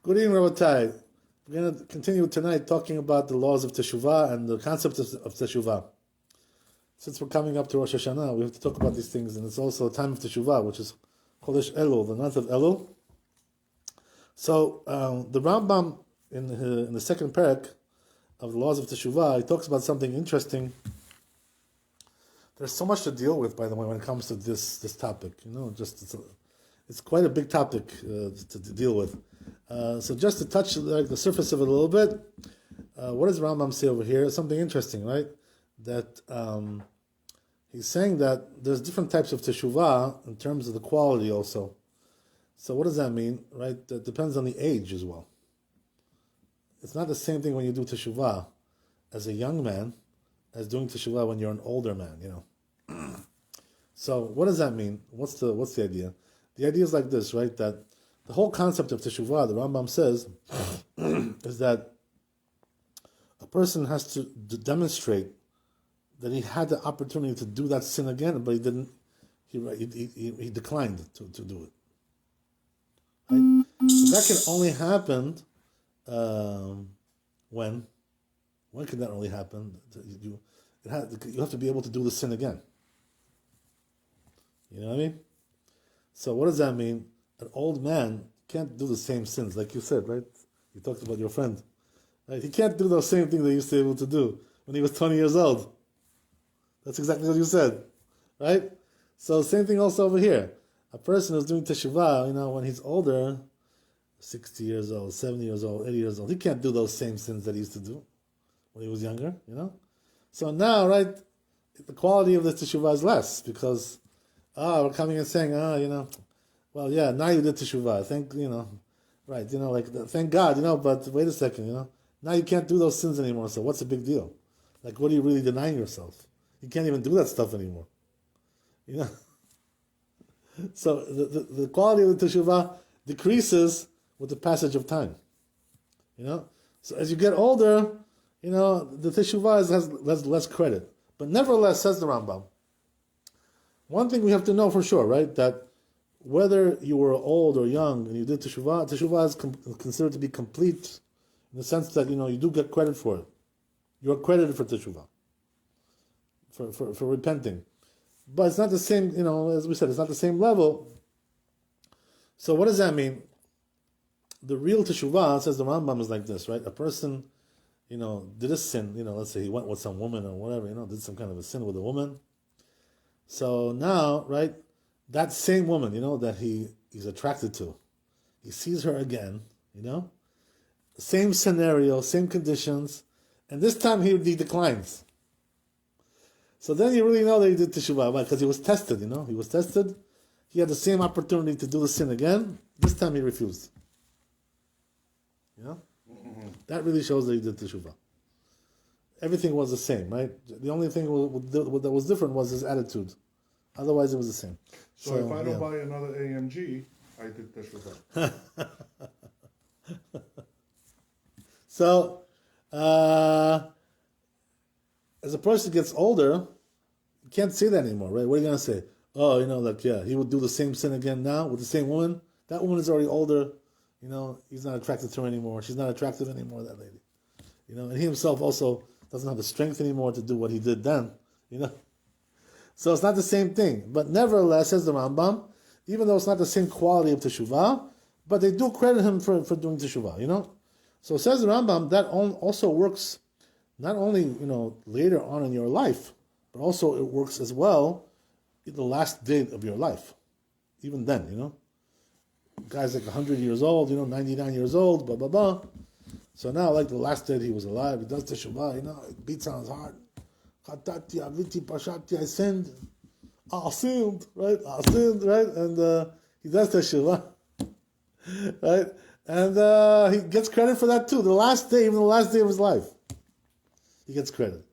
Good evening, Rabbi. We're going to continue tonight talking about the laws of Teshuva and the concept of Teshuva. Since we're coming up to Rosh Hashanah, we have to talk about these things, and it's also a time of Teshuva, which is Chodesh Elul, the month of Elul. So the Rambam in the second parak of the laws of Teshuva, he talks about something interesting. There's so much to deal with, by the way, when it comes to this topic. It's quite a big topic to deal with. So just to touch the surface of it a little bit, what does Rambam say over here? Something interesting, right? That he's saying that there's different types of teshuvah in terms of the quality also. So what does that mean, right? That depends on the age as well. It's not the same thing when you do teshuvah as a young man as doing teshuvah when you're an older man, So what does that mean? What's the idea? The idea is like this, right? That the whole concept of teshuvah, the Rambam says, is that a person has to demonstrate that he had the opportunity to do that sin again, but he didn't. He declined to do it. Right? So that can only happen when? When can that only happen? You have to be able to do the sin again. You know what I mean? So what does that mean? An old man can't do the same sins, like you said, right? You talked about your friend. Right? He can't do those same things that he used to be able to do when he was 20 years old. That's exactly what you said, right? So same thing also over here. A person who's doing teshuvah, when he's older, 60 years old, 70 years old, 80 years old, he can't do those same sins that he used to do when he was younger, So now, right, the quality of the teshuvah is less because, we're coming and saying, well, yeah, now you did teshuvah. Thank God, but wait a second, now you can't do those sins anymore, so what's the big deal? Like, what are you really denying yourself? You can't even do that stuff anymore, So the quality of the teshuvah decreases with the passage of time, So as you get older, the teshuvah has less credit. But nevertheless, says the Rambam, one thing we have to know for sure, right, that whether you were old or young and you did teshuvah is considered to be complete in the sense that, you do get credit for it. You're credited for teshuvah, for repenting. But it's not the same, as we said, it's not the same level. So what does that mean? The real teshuvah, says the Rambam, is like this, right? A person, did a sin, let's say he went with some woman or whatever, did some kind of a sin with a woman. So now, right, that same woman, that he's attracted to, he sees her again, same scenario, same conditions, and this time he declines. So then you really know that he did teshuvah, right? Because he was tested, he was tested. He had the same opportunity to do the sin again. This time he refused. That really shows that he did teshuvah. Everything was the same, right? The only thing that was different was his attitude. Otherwise, it was the same. So if I don't buy another AMG, I did teshuvah. So, as a person gets older, you can't say that anymore, right? What are you going to say? Oh, he would do the same sin again now with the same woman. That woman is already older. He's not attracted to her anymore. She's not attractive anymore, that lady. And he himself also doesn't have the strength anymore to do what he did then, So it's not the same thing. But nevertheless, says the Rambam, even though it's not the same quality of teshuvah, but they do credit him for doing teshuvah, So says the Rambam, that also works not only, later on in your life, but also it works as well in the last day of your life. Even then, Guy's like 100 years old, 99 years old, blah, blah, blah. So now, like the last day he was alive, he does teshuvah, it beats on his heart. Chatati, aviti, pashati, I sinned, right? And he does teshuvah, right? And he gets credit for that too. Even the last day of his life, he gets credit.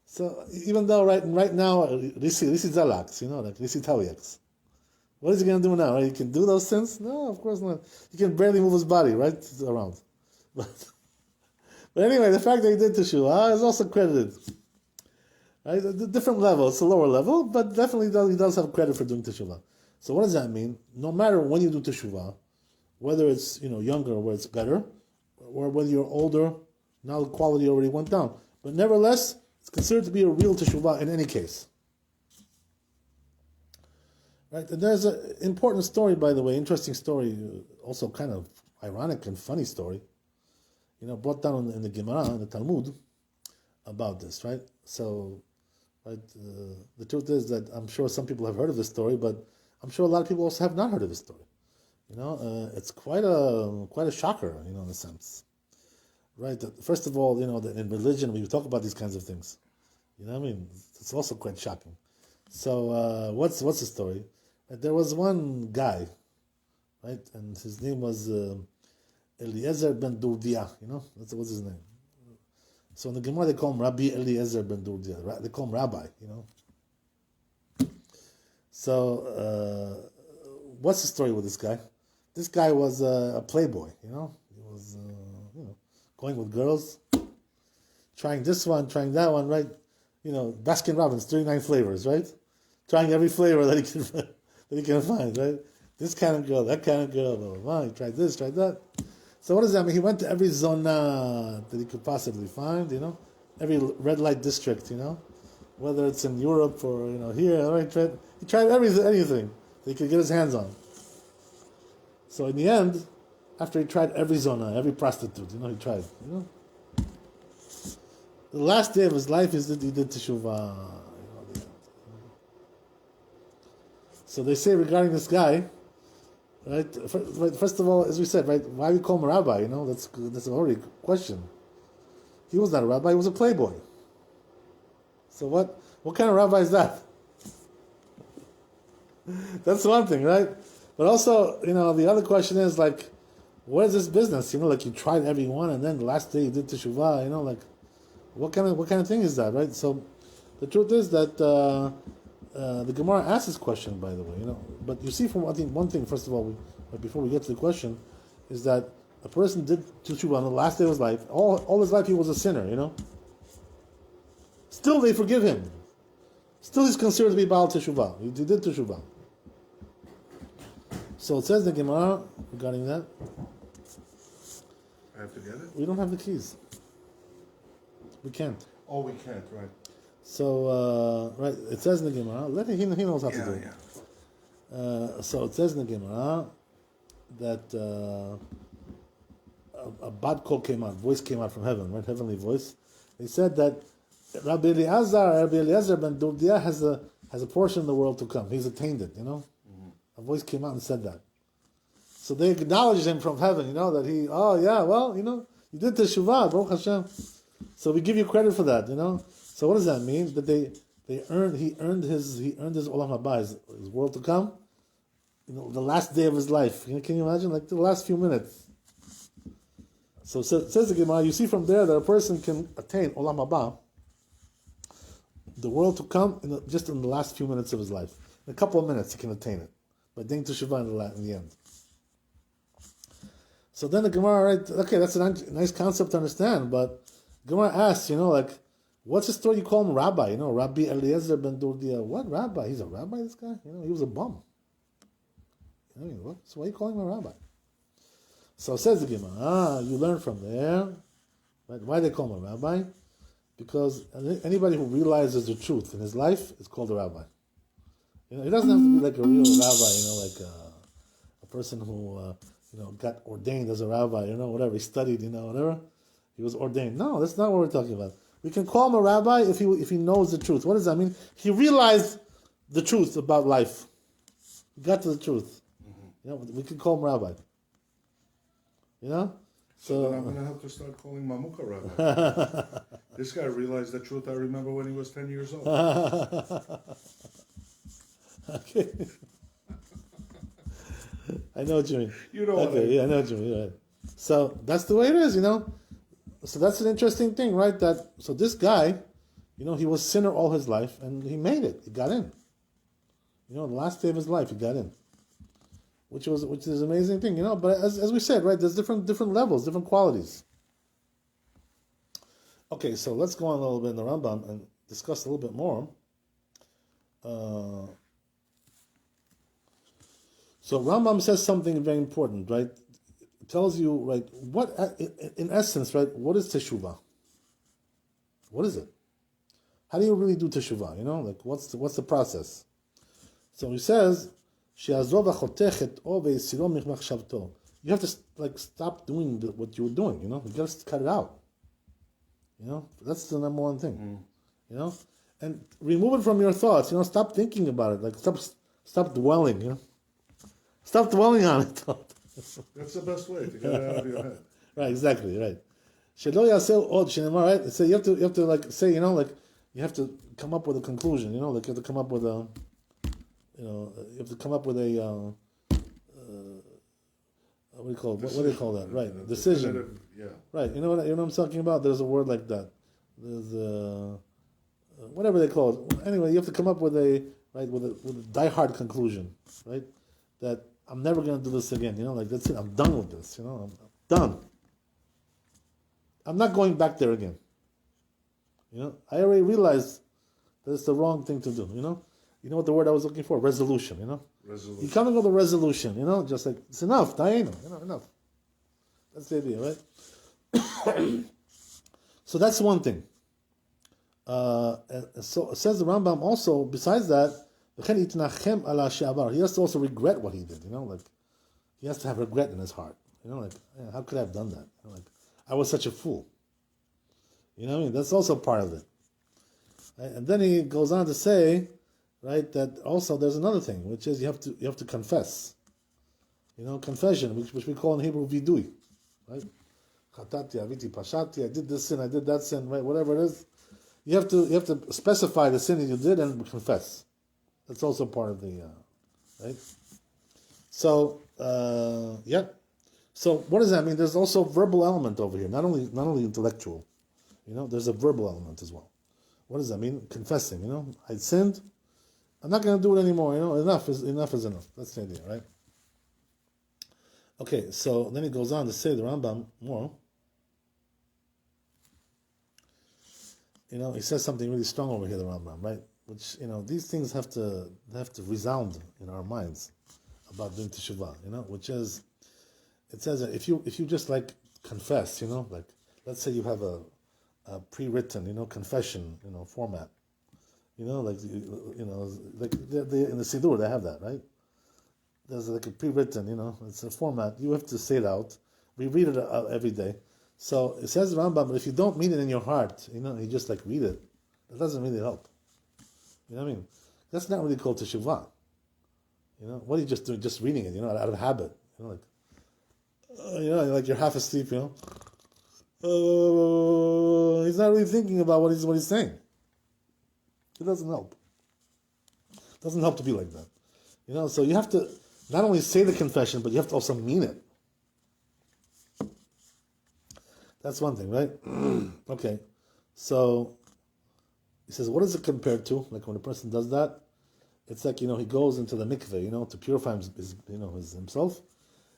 So even though right now, Risi Zalaks, like Risi Tawiaks. What is he going to do now? Right? He can do those sins? No, of course not. He can barely move his body, right, around. But anyway, the fact that he did teshuvah is also credited. Right? A different level. It's a lower level, but definitely he does have credit for doing teshuvah. So what does that mean? No matter when you do teshuvah, whether it's younger where it's better, or whether you're older, now the quality already went down. But nevertheless, it's considered to be a real teshuvah in any case. Right? And there's an important story, by the way, interesting story, also kind of ironic and funny story, brought down in the Gemara, in the Talmud, about this, right? So, right, the truth is that I'm sure some people have heard of this story, but I'm sure a lot of people also have not heard of this story. It's quite a shocker, in a sense. Right? First of all, that in religion we talk about these kinds of things. It's also quite shocking. So, what's the story? There was one guy, right, and his name was Eliezer ben Durdia. What's his name? So in the Gemara they call him Rabbi Eliezer ben Durdia. They call him Rabbi. So what's the story with this guy? This guy was a playboy. He was going with girls, trying this one, trying that one, right? Baskin Robbins, 39 flavors, right? Trying every flavor that he can find, right? This kind of girl, that kind of girl, blah, blah, blah. He tried this, tried that. So what does that mean? He went to every zona that he could possibly find, every red light district, whether it's in Europe or, here, right? He tried anything that he could get his hands on. So in the end, after he tried every zona, every prostitute, he tried, The last day of his life, he did Teshuva. So they say regarding this guy, right? First of all, as we said, right? Why do you call him a rabbi? That's already a question. He was not a rabbi; he was a playboy. So what kind of rabbi is that? That's one thing, right? But also, the other question is like, what is this business? Like you tried every one, and then the last day you did teshuvah. Like what kind of thing is that, right? So the truth is that. The Gemara asks this question, by the way, But you see, from one thing, first of all, before we get to the question, is that a person did teshuvah on the last day of his life. All his life he was a sinner, Still, they forgive him. Still, he's considered to be Baal teshuvah. He did teshuvah. So it says in the Gemara regarding that. I have to get it? We don't have the keys. We can't. Oh, we can't, right. So, right, it says in the Gemara, he knows how to do it. Yeah. So it says in the Gemara that a bad call came out, voice came out from heaven, right, heavenly voice. They said that Rabbi Eliezer ben Durdia has a portion in the world to come. He's attained it, Mm-hmm. A voice came out and said that. So they acknowledged him from heaven, that he, you did teshuvah, Baruch Hashem. So we give you credit for that, So what does that mean? That he earned his olam haba, his world to come, the last day of his life. Can you imagine? Like the last few minutes. So it says the Gemara, you see from there that a person can attain olam haba, the world to come, just in the last few minutes of his life. In a couple of minutes he can attain it. By doing teshuvah in the end. So then the Gemara, right? Okay, that's a nice concept to understand, but Gemara asks, what's the story you call him rabbi? Rabbi Eliezer ben Durdia. What rabbi? He's a rabbi, this guy? He was a bum. So why are you calling him a rabbi? So says the Gemara, you learn from there. Right? Why they call him a rabbi? Because anybody who realizes the truth in his life is called a rabbi. He doesn't have to be like a real rabbi, like a person who got ordained as a rabbi, whatever, he studied, whatever. He was ordained. No, that's not what we're talking about. We can call him a rabbi if he knows the truth. What does that mean? He realized the truth about life. He got to the truth. Mm-hmm. We can call him rabbi. So then I'm going to have to start calling Mamuka rabbi. This guy realized the truth I remember when he was 10 years old. Okay. I know what you mean. You know what I mean. Yeah, I know what you mean. Right. So that's the way it is, So that's an interesting thing, right? So this guy, he was sinner all his life, and he made it. He got in. The last day of his life, he got in, which is an amazing thing, But as we said, right, there's different levels, different qualities. Okay, so let's go on a little bit in the Rambam and discuss a little bit more. So Rambam says something very important, right? tells you, right, what, in essence, right, what is Teshuva? What is it? How do you really do Teshuva? You know, like, what's the process? So he says, you have to, like, stop doing what you were doing, you know? You got to cut it out. You know? That's the number one thing. You know? And remove it from your thoughts, you know? Stop thinking about it. Like, stop dwelling, you know? Stop dwelling on it. That's the best way to get it out of your head. Right, exactly, right. Right? So you have to like say, you know, like you have to come up with a conclusion, you know, like you have to come up with a, you know, you have to come up with a, what do you call it? What do you call that? Right, decision. Yeah. Right, you know what I'm talking about? There's a word like that. There's whatever they call it. Anyway, you have to come up with a diehard conclusion, right? That I'm never going to do this again. You know, like that's it. I'm done with this. You know, I'm done. I'm not going back there again. You know, I already realized that it's the wrong thing to do. You know what the word I was looking for? Resolution. You know, Resolution. You come with a resolution. You know, just like it's enough. Diana, you know, enough. That's the idea, right? So that's one thing. And so it says the Rambam also. Besides that, he has to also regret what he did. You know, like he has to have regret in his heart. You know, like how could I have done that? You know, like I was such a fool. You know what I mean? That's also part of it. Right? And then he goes on to say, right, that also there's another thing, which is you have to confess. You know, confession, which we call in Hebrew vidui, right? Chatati, aviti, pashati. I did this sin, I did that sin, right? Whatever it is, you have to specify the sin that you did and confess. That's also part of the right. So yeah. So what does that mean? There's also a verbal element over here, not only intellectual. You know, there's a verbal element as well. What does that mean? Confessing. You know, I sinned. I'm not going to do it anymore. You know, enough is enough. That's the idea, right? Okay, so then he goes on to say the Rambam more. You know, he says something really strong over here, the Rambam, right? Which, you know, these things have to resound in our minds about doing teshuvah. You know, which is, it says that if you just like confess, you know, like let's say you have a pre-written, you know, confession, you know, format. You know, like they in the Siddur they have that, right? There's like a pre-written, you know, it's a format. You have to say it out. We read it every day. So it says Rambam, but if you don't mean it in your heart, you know, you just like read it, it doesn't really help. You know what I mean? That's not really called teshuvah. You know, what are you just doing? Just reading it, you know, out of habit. You know, like you're half asleep, you know. He's not really thinking about what he's saying. It doesn't help. It doesn't help to be like that. You know, so you have to not only say the confession, but you have to also mean it. That's one thing, right? Okay. So he says, what is it compared to? Like when a person does that, it's like, you know, he goes into the mikveh, you know, to purify himself,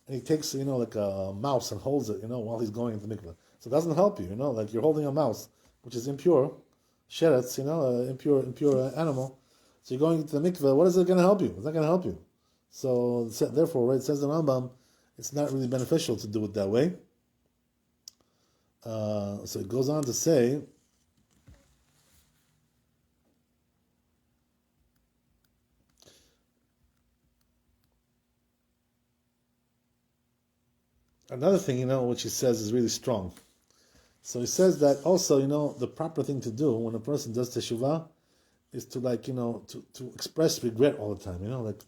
and he takes, you know, like a mouse and holds it, you know, while he's going into the mikveh. So it doesn't help you, you know, like you're holding a mouse, which is impure, sheretz, you know, impure animal. So you're going into the mikveh, what is it going to help you? It's not going to help you. So therefore, right, it says the Rambam, it's not really beneficial to do it that way. So it goes on to say, another thing, you know, which he says is really strong. So he says that also, you know, the proper thing to do when a person does teshuvah is to, like, you know, to express regret all the time, you know, like,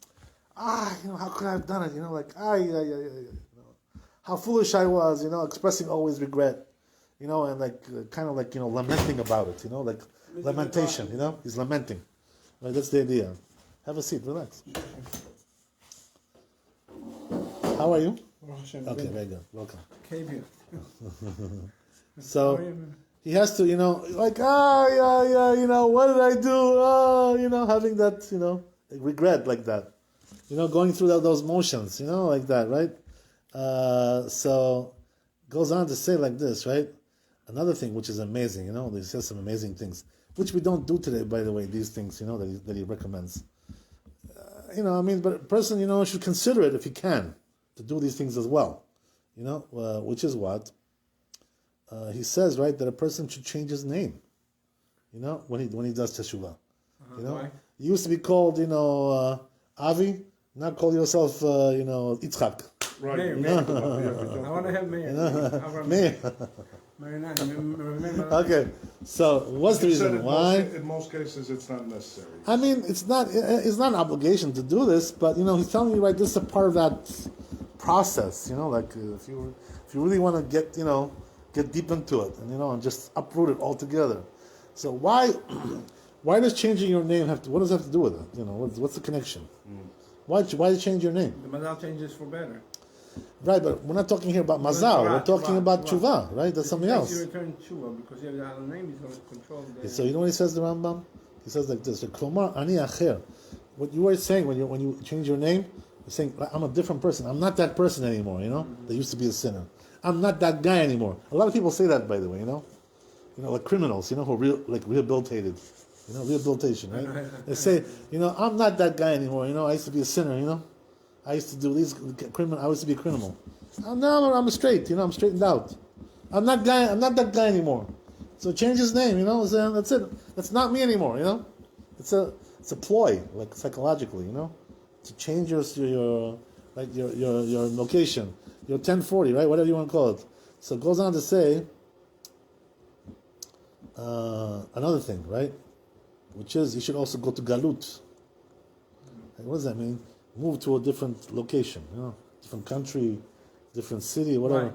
you know, how could I have done it? You know, like, you know, how foolish I was, you know, expressing always regret, you know, and like, kind of like, you know, lamenting about it, you know, like lamentation, you know, he's lamenting. Right, that's the idea. Have a seat, relax. How are you? Okay, very good. Welcome. Came here. So he has to, you know, like, you know, what did I do? You know, having that, you know, regret like that. You know, going through those motions, you know, like that, right? So goes on to say like this, right? Another thing which is amazing, you know, he says some amazing things, which we don't do today, by the way, these things, you know, that he recommends. You know, I mean, but a person, you know, should consider it if he can, to do these things as well. You know, which is what? He says, right, that a person should change his name. You know, when he does Teshuva. You know, Why? you used to be called, Avi. Now call yourself, Yitzchak. Right. Mayor, we Mayor. talked about- yeah, we talked I want to about- have Mayor. Me. Mayor 9. Remember? Okay, so what's the You said reason why? in most cases, it's not necessary. I mean, it's not an obligation to do this, but he's telling you, right, this is a part of that process. Like if you really want to get deep into it, and just uproot it altogether. So why does changing your name have to? What does it have to do with it? What's the connection? Why change your name? The Mazal changes for better. Right, but we're not talking here about mazal. We're talking about tshuva, right? That's something else. You return tshuva because you have the other name. He's going to control the. So you know what he says, the Rambam? He says like this: "Klomar ani acher." What you were saying when you change your name, you're saying I'm a different person. I'm not that person anymore. That used to be a sinner. I'm not that guy anymore. A lot of people say that, by the way. Like criminals. Who are rehabilitated. Rehabilitation, right? They say, I'm not that guy anymore. I used to be a sinner. I used to do these criminal. I used to be a criminal. Now I'm straight. I'm straightened out. I'm not that guy anymore. So change his name. That's it. That's not me anymore. It's a ploy, like psychologically. To change your location, your 1040, right? Whatever you want to call it. So it goes on to say another thing, right? Which is you should also go to Galut. What does that mean? Move to a different location, different country, different city, whatever. Right.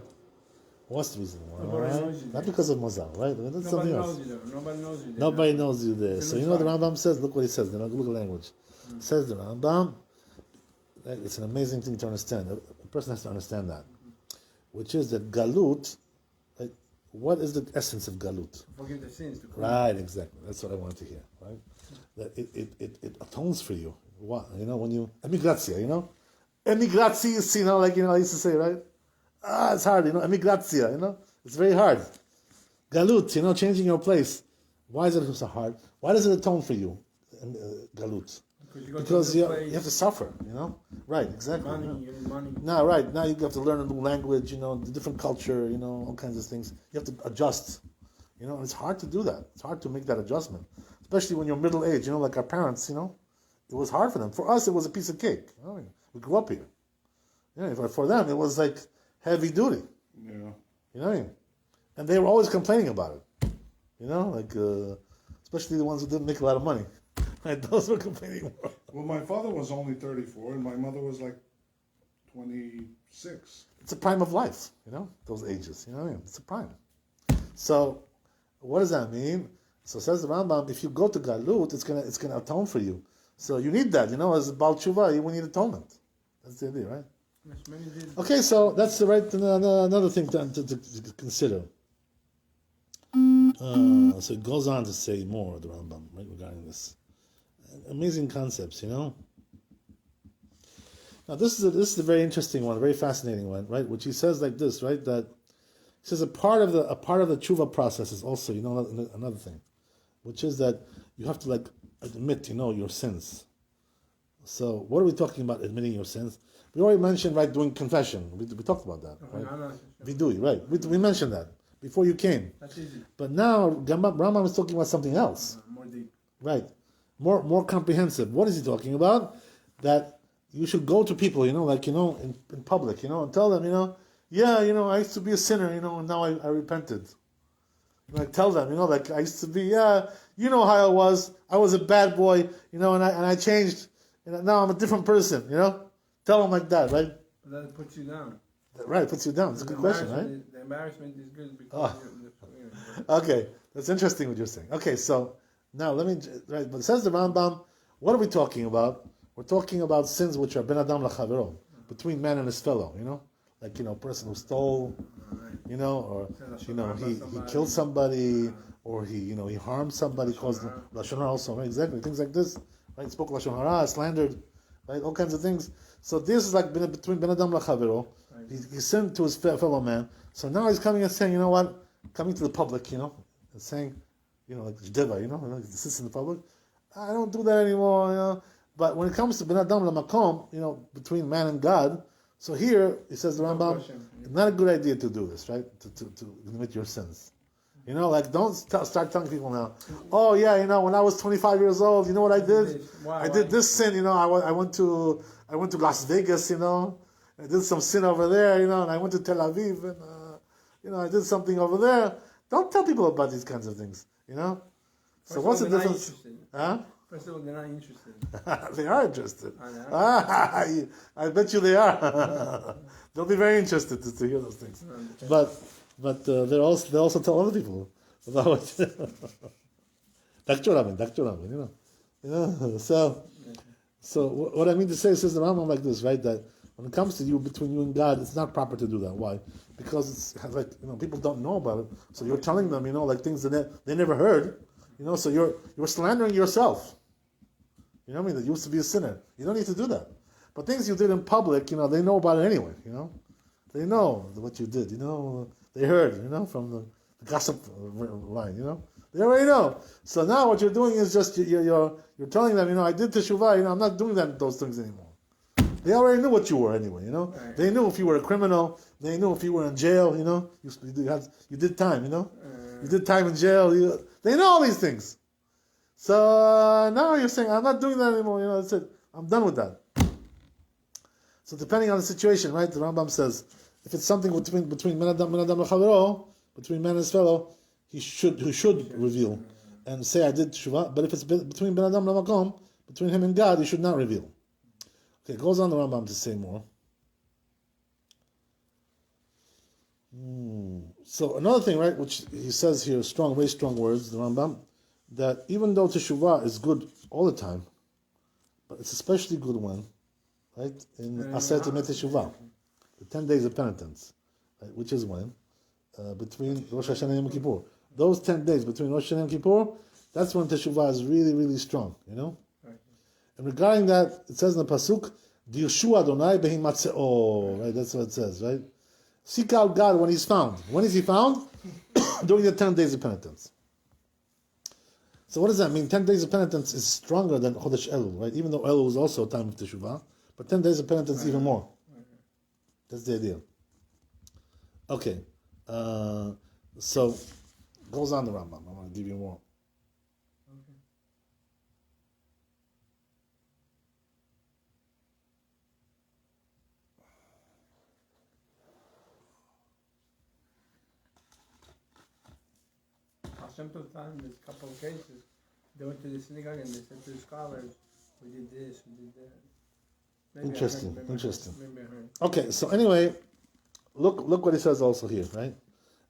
What's the reason why? Nobody knows you Not there. because of Mazal, right? That's something else. Nobody knows you there. Nobody knows you there. It's So in you the know what the file. Rambam says? Look what he says. Look at the language. Says the Rambam. It's an amazing thing to understand. A person has to understand that. Which is that Galut, what is the essence of Galut? Forgive the sins. Right, exactly. That's what I wanted to hear. Right, that it atones for you. What when you emigrazia, emigrazis, I used to say, right? It's hard, emigrazia, it's very hard. Galut, changing your place. Why is it so hard? Why does it atone for you, Galut? Because you have to suffer, Right, exactly. Money, you need money. Now, right, now you have to learn a new language, the different culture, all kinds of things. You have to adjust, and it's hard to do that. It's hard to make that adjustment, especially when you're middle aged, like our parents, it was hard for them. For us, it was a piece of cake. We grew up here. For them, it was like heavy duty. Yeah. You know what I mean? And they were always complaining about it. Especially the ones who didn't make a lot of money. Right, those were complaining more. Well, my father was only 34, and my mother was like 26. It's a prime of life, those ages. You know what I mean? It's a prime. So, what does that mean? So says the Rambam, if you go to Galut, it's gonna atone for you. So you need that, as a Baal Tshuva, you will need atonement. That's the idea, right? Yes, many did. Okay, so that's the right another thing to consider. So it goes on to say more, the Rambam, right, regarding this. Amazing concepts, Now this is a very interesting one, a very fascinating one, right? Which he says like this, right? That he says a part of the tshuva process is also, another thing, which is that you have to admit, your sins. So what are we talking about? Admitting your sins. We already mentioned, right, doing confession. We talked about that, right? Vidui, right? We mentioned that before you came. That's easy. But now Rambam is talking about something else, More deep. right? More comprehensive. What is he talking about? That you should go to people, in public, and tell them, I used to be a sinner, and now I repented. Tell them, I used to be, how I was a bad boy, and I changed, now I'm a different person, Tell them like that, right? But that puts you down. Right, puts you down. It's a good question, right? The embarrassment is good because Okay, that's interesting what you're saying. Okay, so now let me, right, but it says the Rambam, what are we talking about? We're talking about sins which are ben adam lachavero, between man and his fellow, a person who stole, or, he killed somebody, or he harmed somebody, caused lashon hara also, right? Exactly, things like this, right? Spoke lashon hara, slandered, right? All kinds of things. So this is like between ben adam lachavero. He sinned to his fellow man. So now he's coming and saying, coming to the public, and saying, like Deva, he sits in the public. I don't do that anymore, But when it comes to ben adam lamakom, between man and God, So here, he says the No Rambam, question. it's not a good idea to do this, right? To admit your sins. You know, like don't start telling people now, oh yeah, you know, when I was 25 years old, you know what I did? Why? I did this sin, you know, I went to Las Vegas, you know, I did some sin over there, you know, and I went to Tel Aviv, and, you know, I did something over there. Don't tell people about these kinds of things, you know? First So of what's all, the they're not difference? interested. Huh? First of all, they're not interested. They are interested. I know. I bet you they are. They'll be very interested to hear those things. But they also tell other people about what. Dakchoramin, you know. So what I mean to say, says the Rambam like this, right? That when it comes to you, between you and God, it's not proper to do that. Why? Because it's like, you know, people don't know about it. So you're telling them, you know, like things that they never heard. You know, so you're slandering yourself. You know what I mean? That used to be a sinner. You don't need to do that. But things you did in public, you know, they know about it anyway. You know, they know what you did. You know, they heard. You know, from the gossip line. You know, they already know. So now what you're doing is just you're telling them, you know, I did Teshuva. You know, I'm not doing those things anymore. They already knew what you were anyway. You know, they knew if you were a criminal. They knew if you were in jail. You know, you did time. You know, you did time in jail. They know all these things. So now you're saying, I'm not doing that anymore. You know, that's it. I'm done with that. So depending on the situation, right? The Rambam says, if it's something between man adam l'chavero, between man and his fellow, he should reveal and say, I did teshuva. But if it's between ben adam l'makom, between him and God, he should not reveal. Okay, it goes on the Rambam to say more. So another thing, right, which he says here, very strong words, the Rambam, that even though Teshuvah is good all the time, but it's especially good when, right, in Aseret Yemei Teshuvah, the 10 days of penitence, right, which is when? Between Rosh Hashanah and Yom Kippur. Those 10 days between Rosh Hashanah and Yom Kippur, that's when Teshuvah is really, really strong, you know? Right. And regarding that, it says in the Pasuk, Dirshu Adonai behi matzeo, right, that's what it says, right? Seek out God when He's found. When is He found? During the 10 days of penitence. So what does that mean? 10 days of penitence is stronger than Chodesh Elul, right? Even though Elul is also a time of Teshuvah, but 10 days of penitence even more. That's the idea. Okay. So, goes on the Rambam. I'm going to give you more. Hashem took time in this couple of cases. They went to the synagogue and they said to the scholars, we did this, we did that. Maybe Interesting. Maybe I heard. Okay, so anyway, look what he says also here, right?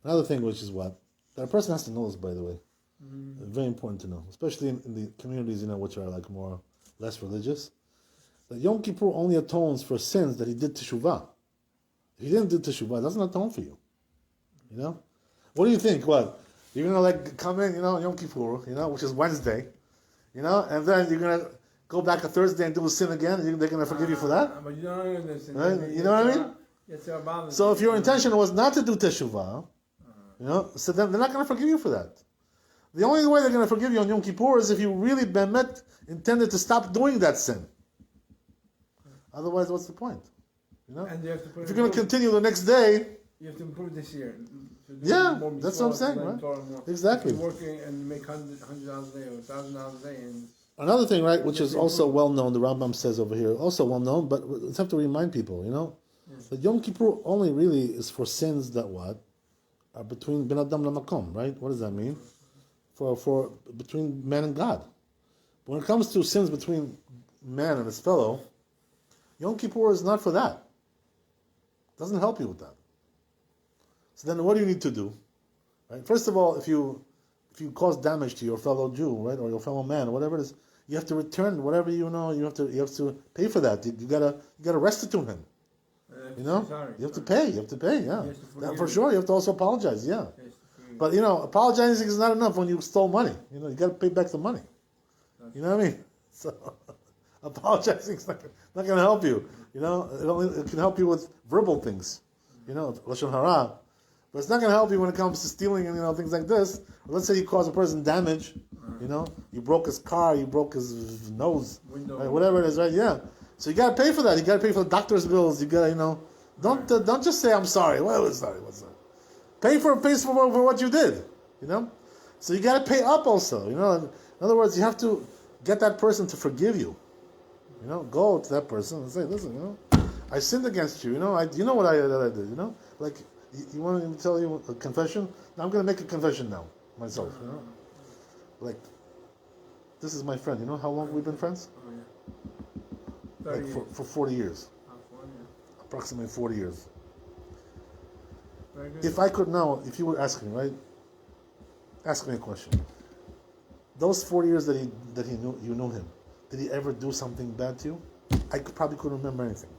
Another thing, which is what? That a person has to know this, by the way. Mm-hmm. Very important to know, especially in the communities, you know, which are like less religious. That Yom Kippur only atones for sins that he did Teshuvah. If he didn't do Teshuvah, it doesn't atone for you. You know? What do you think? What? You're going to like come in, you know, Yom Kippur, you know, which is Wednesday, you know, and then you're going to go back a Thursday and do a sin again, and they're going to forgive you for that? But you don't understand. Right? You know what I mean? So if your intention was not to do Teshuvah, you know, so then they're not going to forgive you for that. The only way they're going to forgive you on Yom Kippur is if you really bemet intended to stop doing that sin. Otherwise, what's the point? You know? And you have to put if you're going to continue the next day, you have to improve this year. Yeah, that's what I'm saying, right? Exactly. If you're working and make $100 a day or $1,000 a day. And another thing, right, which is also well known, the Rambam says over here, also well known, but let's have to remind people, you know, that Yom Kippur only really is for sins that what? Are between Ben Adam Lamakom, right? What does that mean? For between man and God. But when it comes to sins between man and his fellow, Yom Kippur is not for that. It doesn't help you with that. So then what do you need to do? Right? First of all, if you cause damage to your fellow Jew, right, or your fellow man, or whatever it is, you have to return whatever you know. You have to pay for that. You gotta restitute him. You know, you have to pay. Yeah, that for sure. You have to also apologize. Yeah, but you know, apologizing is not enough when you stole money. You know, you got to pay back the money. You know what I mean? So apologizing is not going to help you. You know, it can help you with verbal things. You know, lashon hara. But it's not going to help you when it comes to stealing and, you know, things like this. Let's say you cause a person damage, you know, you broke his car, you broke his nose, right? Whatever it is, right? Yeah. So you gotta pay for that. You gotta pay for the doctor's bills. You gotta, don't just say I'm sorry. Well, what's sorry? Pay for what you did. So you gotta pay up also. In other words, you have to get that person to forgive you. Go to that person and say, listen, I sinned against you. You know what I did. Like you want me to tell you a confession? Now I'm gonna make a confession now myself. Like this is my friend. You know how long we've been friends? Oh, yeah. Like for 40 years. Oh, 40, yeah. Approximately 40 years. Very good. If I could now, if you were asking, right? Ask me a question. Those 40 years that he knew you knew him, did he ever do something bad to you? I probably couldn't remember anything.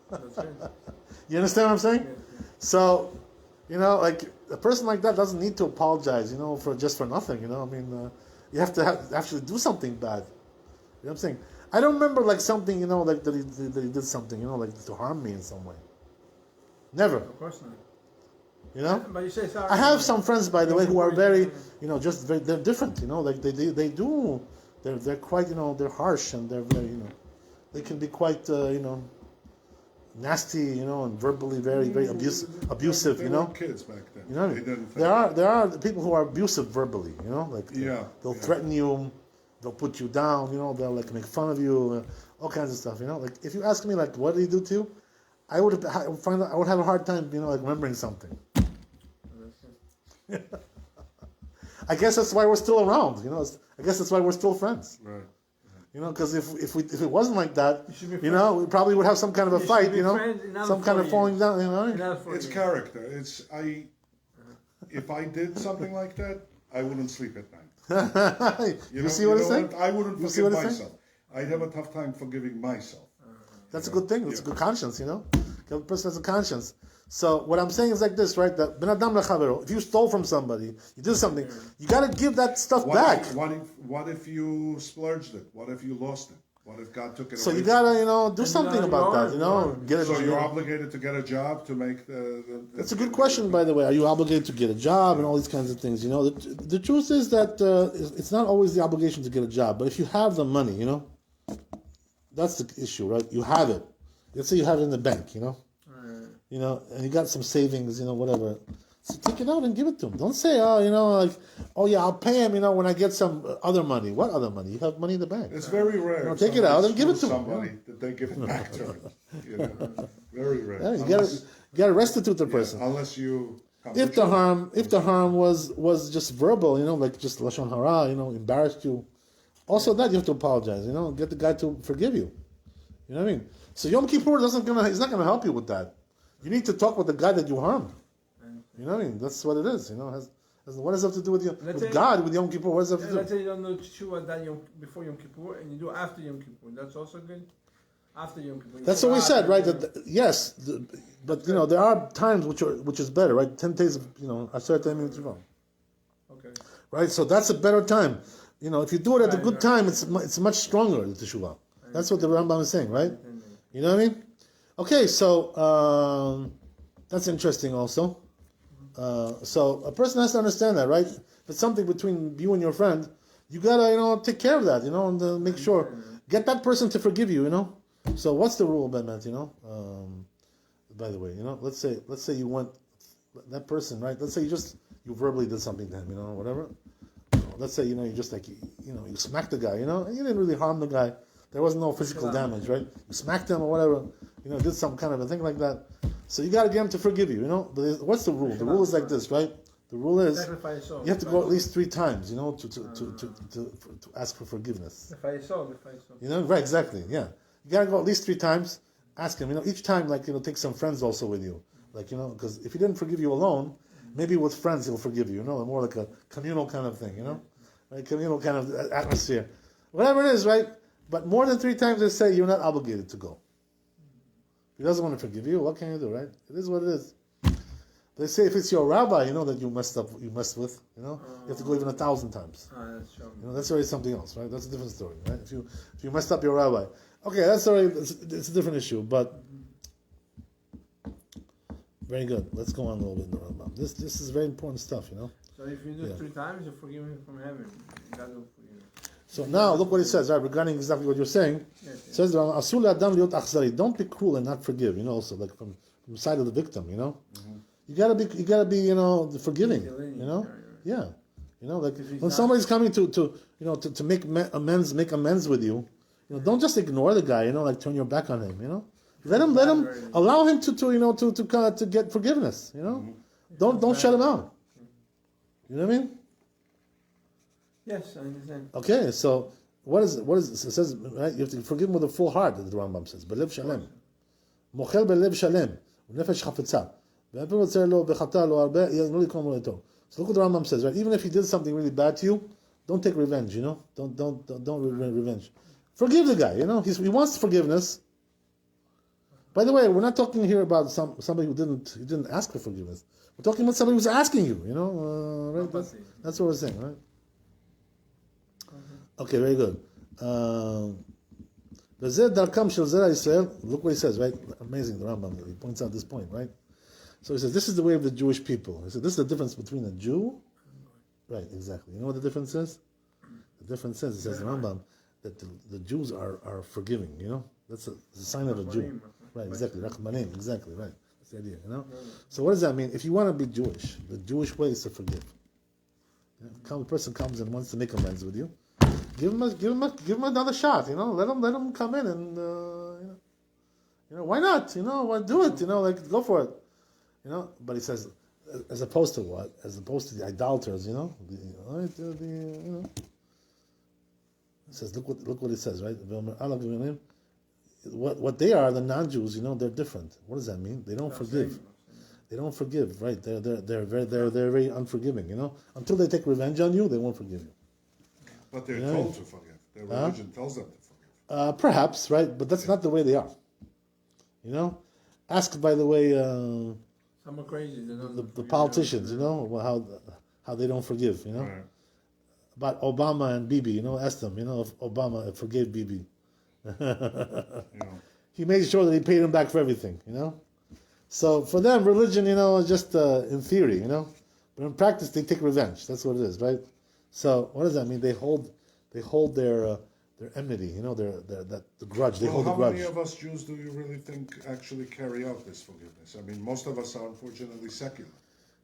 That's it. You understand what I'm saying? Yeah. So, like a person like that doesn't need to apologize, for nothing. You have to actually do something bad. You know what I'm saying? I don't remember like something, like that he did something, like to harm me in some way. Never. Of course not. But you say sorry. I have some friends, by the way, who are very, they're different. Like they're quite, they're harsh and they're very, they can be quite, nasty, and verbally very, very abusive. They were kids back then. They didn't there are people who are abusive verbally. They'll threaten you, they'll put you down. They'll like make fun of you, all kinds of stuff. Like if you ask me, like, what did he do to you? I would have a hard time, like remembering something. I guess that's why we're still around. I guess that's why we're still friends. Right. Because if it wasn't like that, we probably would have some kind of a fight. Some kind of falling down. It's character. If I did something like that, I wouldn't sleep at night. You see what I'm saying? I wouldn't forgive myself. I'd have a tough time forgiving myself. That's a good thing. That's a good conscience. The person has a conscience. So what I'm saying is like this, right? That ben adam lechavero. If you stole from somebody, you did something, you got to give that stuff back. What if you splurged it? What if you lost it? What if God took it away? So you got to, do something about that. So you're obligated to get a job to make the That's a good question, by the way. Are you obligated to get a job and all these kinds of things? The truth is that it's not always the obligation to get a job, but if you have the money, that's the issue, right? You have it. Let's say you have it in the bank, and you got some savings, whatever. So take it out and give it to him. Don't say, I'll pay him, when I get some other money. What other money? You have money in the bank. It's very rare. Take it out and give it to somebody that they give it back to him. Very rare. Yeah, you got to restitute the person. Unless you. If the harm was just verbal, like just lashon hara, embarrassed you. Also, that you have to apologize. Get the guy to forgive you. You know what I mean? So Yom Kippur he's not gonna help you with that. You need to talk with the guy that you harmed. You know what I mean? That's what it is. What does it have to do with God, with Yom Kippur? What does it have to do? Let's say you don't know Teshuva before Yom Kippur, and you do after Yom Kippur. That's also good. After Yom Kippur. That's what we said, right? Yes, but there are times which is better, right? 10 days of Aseret Yamim Teshuvah. Okay. Right, so that's a better time. If you do it at a good time, it's much stronger, the Teshuvah. That's what the Rambam is saying, right? You know what I mean? Okay, so that's interesting also. So a person has to understand that, right? If it's something between you and your friend, you gotta, take care of that, and make sure. Get that person to forgive you, So what's the rule, Ben Matt, By the way, let's say you want that person, right? Let's say you verbally did something to him, whatever. Let's say, you just like, you smacked the guy, and you didn't really harm the guy. There was no physical damage, right? You smacked him or whatever, did some kind of a thing like that. So you got to get him to forgive you, What's the rule? The rule is like this, right? The rule is you have to go at least 3 times, to ask for forgiveness. Right, exactly, yeah. You got to go at least 3 times, ask him, each time, like, take some friends also with you. Like, because if he didn't forgive you alone, maybe with friends he'll forgive you, more like a communal kind of thing, Right? Communal kind of atmosphere. Whatever it is, right? But more than 3 times they say you're not obligated to go. If he doesn't want to forgive you, what can you do, right? It is what it is. They say if it's your rabbi, that you messed with, you have to go even 1,000 times. That's true. That's already something else, right? That's a different story, right? If you messed up your rabbi, okay, that's already it's a different issue, but very good. Let's go on a little bit in the Rambam. This is very important stuff, So if you do it 3 times, you forgive him from heaven. God will forgive you. So now look what he says, right, regarding exactly what you're saying. Yes, It says, "Asur le'adam liot achzari." Don't be cruel and not forgive. You know, also like from the side of the victim. You know, you gotta be, you know, forgiving. You know, yeah. You know, like when somebody's coming to make amends with you, you know, don't just ignore the guy. You know, like turn your back on him. You know, let him allow him to get forgiveness. You know, don't shut him out. You know what I mean? Yes, I understand. Okay, so what is it? It says, right, you have to forgive him with a full heart, the Rambam says. Belev shalem. Mochel belev shalem. Nefesh chafetza. So look what the Rambam says, right? Even if he did something really bad to you, don't take revenge, you know? Don't revenge. Forgive the guy, you know? He wants forgiveness. By the way, we're not talking here about somebody who didn't ask for forgiveness. We're talking about somebody who's asking you, you know? Right? That's what we're saying, right? Okay, very good. Look what he says, right? Amazing, the Rambam. He points out this point, right? So he says, this is the way of the Jewish people. He said, this is the difference between a Jew. Right, exactly. You know what the difference is? The difference is, it says the Rambam, that the Jews are forgiving, you know? That's a sign of a Jew. Right, exactly. Rachmanim, exactly, right. That's the idea, you know? So what does that mean? If you want to be Jewish, the Jewish way is to forgive. You know, a person comes and wants to make amends with you, give him another shot, you know? Let him come in and, you know, why not? You know, why do it? You know, like, go for it. You know, but he says, as opposed to what? As opposed to the idolaters, you know? You know? He says, look what he says, right? What they are, the non-Jews, you know, they're different. What does that mean? They don't forgive. They don't forgive, right? They're very unforgiving, you know? Until they take revenge on you, they won't forgive you. But they're told to forgive. Their religion tells them to forgive. Perhaps, right? But that's not the way they are. You know? Ask, by the way, Some are crazy. the politicians, you know, how they don't forgive, you know? Right. About Obama and Bibi, you know, ask them, you know, if Obama forgave Bibi. He made sure that he paid him back for everything, you know? So for them, religion, you know, is just in theory, you know? But in practice, they take revenge. That's what it is, right? So what does that mean? They hold their enmity, you know, the grudge. They hold the grudge. How many of us Jews do you really think actually carry out this forgiveness? I mean, most of us are unfortunately secular.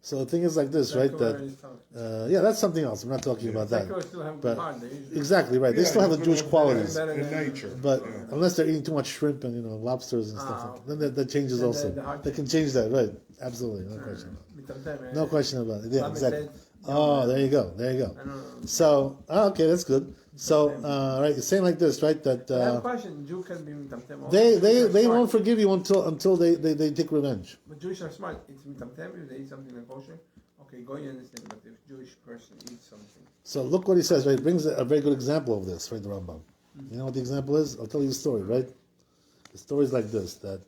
So the thing is like this, right? That that's something else. I'm not talking about that. Still have But God, exactly right. They still have the Jewish qualities, In nature. but unless they're eating too much shrimp and, you know, lobsters and stuff, then that changes also. They can change that, right? Absolutely, no question. No question about it. Yeah, exactly. Oh, there you go. So, okay, that's good. So, right, you're saying like this, right? That I have a question. Jew can be mitamtem also. they won't forgive you until they take revenge. But Jewish are smart. It's mitamtem if they eat something like kosher. Okay, go you understand. But if Jewish person eats something. So look what he says, right? He brings a very good example of this, right, the Rambam. You know what the example is? I'll tell you the story, right? The story is like this, that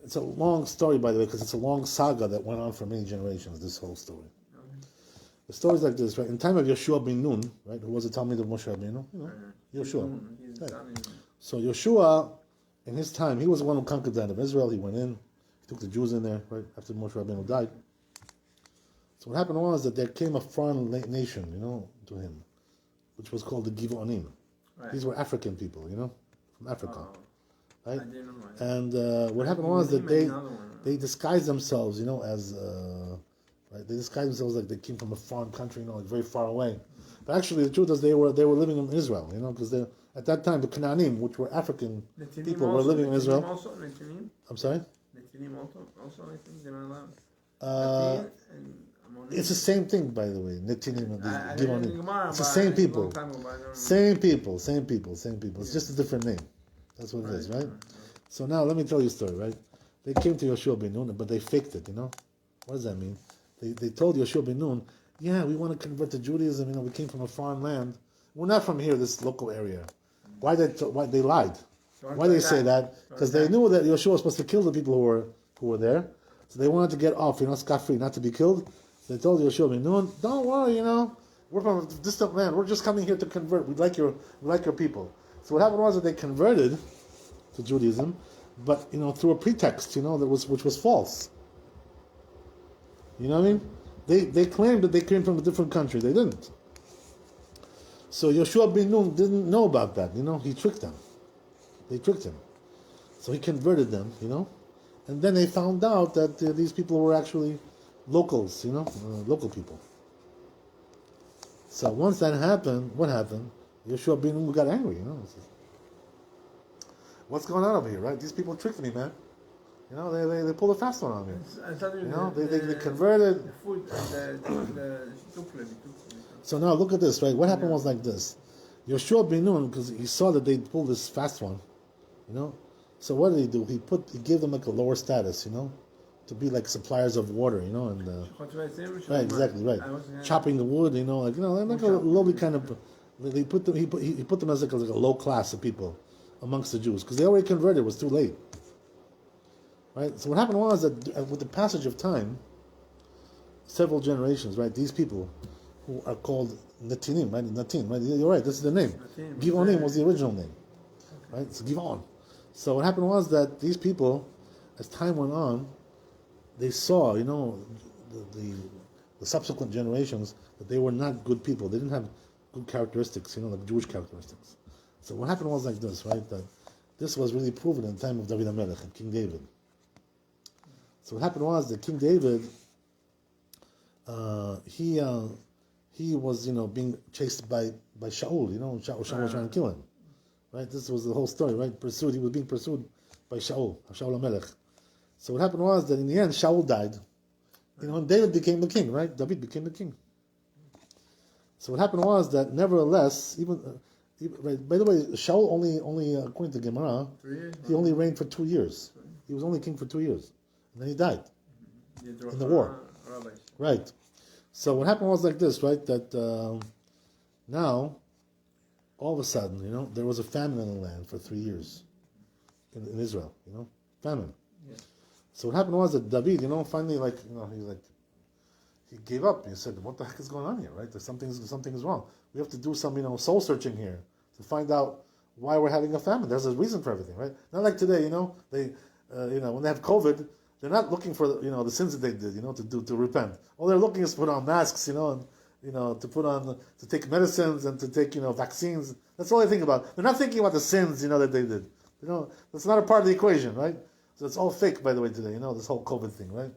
it's a long story, by the way, because it's a long saga that went on for many generations, this whole story. The story is like this, right? In time of Yeshua ben Nun, right, who was a Talmid of Moshe Rabbeinu, you know, Yeshua. Right. So Yeshua, in his time, he was the one who conquered the land of Israel. He went in, he took the Jews in there, right, after Moshe Rabbeinu died. So what happened was that there came a foreign nation, you know, to him, which was called the Givonim. Right. These were African people, you know, from Africa. Right? And what happened was that they disguised themselves, you know, as right? They disguised themselves like they came from a foreign country, you know, like very far away. But actually, the truth is they were living in Israel, you know, because at that time the Canaanim, which were African people, were living in Israel. Also, I'm sorry. Also, I think they're not allowed. It's the same thing, by the way. Netinim and the Givonim. It's the same people. Same people. It's just a different name. That's what it is, right? So now let me tell you a story, right? They came to Yoshua ben Nun, but they faked it, you know? What does that mean? They told Yoshua ben Nun, yeah, we want to convert to Judaism, you know, we came from a foreign land. We're not from here, this local area. Why they lied? Why they say that? Because they knew that Yoshua was supposed to kill the people who were there. So they wanted to get off, you know, scot-free, not to be killed. So they told Yoshua ben Nun, don't worry, you know, we're from a distant land. We're just coming here to convert. We like your people. So what happened was that they converted to Judaism, but, you know, through a pretext, you know, which was false. You know what I mean? They claimed that they came from a different country. They didn't. So Yoshua bin Nun didn't know about that, he tricked them. They tricked him. So he converted them, and then they found out that these people were actually locals, local people. So once that happened, what happened? Yoshua bin Nun got angry, What's going on over here, right? These people tricked me, man. They pulled a fast one on me. They converted. The food, the So now look at this, right? What happened was like this. Yoshua bin Nun, because he saw that they pulled this fast one, So what did he do? He gave them like a lower status, to be like suppliers of water, and right, exactly, right. Chopping the wood, like a lowly kind of. They put them. He put them as like a low class of people amongst the Jews because they already converted. It was too late, right? So what happened was that with the passage of time, several generations, right? These people who are called Netinim, right? Natin, right? You're right. This is the name. Givonim was the original name, right? So Givon. So what happened was that these people, as time went on, they saw, the subsequent generations that they were not good people. They didn't have good characteristics, like Jewish characteristics. So what happened was like this, right? That this was really proven in the time of David HaMelech and King David. So what happened was that King David, he was, being chased by Shaul. Shaul was trying to kill him, right? This was the whole story, right? He was being pursued by Shaul HaMelech. So what happened was that in the end, Shaul died, and David became the king, right? David became the king. So what happened was that nevertheless, right, by the way, Shaul only according to Gemara, he only reigned for 2 years. He was only king for 2 years, and then he died in the war. Right. So what happened was like this, right? That now, all of a sudden, there was a famine in the land for 3 years in Israel. Famine. Yeah. So what happened was that David, finally, he gave up. He said, "What the heck is going on here? Right? Something is wrong. We have to do some, soul searching here to find out why we're having a famine. There's a reason for everything, right? Not like today, they, when they have COVID, they're not looking for, the sins that they did, to repent. All they're looking is to put on masks, and to take medicines and to take, vaccines. That's all they think about. They're not thinking about the sins, that they did. That's not a part of the equation, right? So it's all fake, by the way, today. This whole COVID thing, right?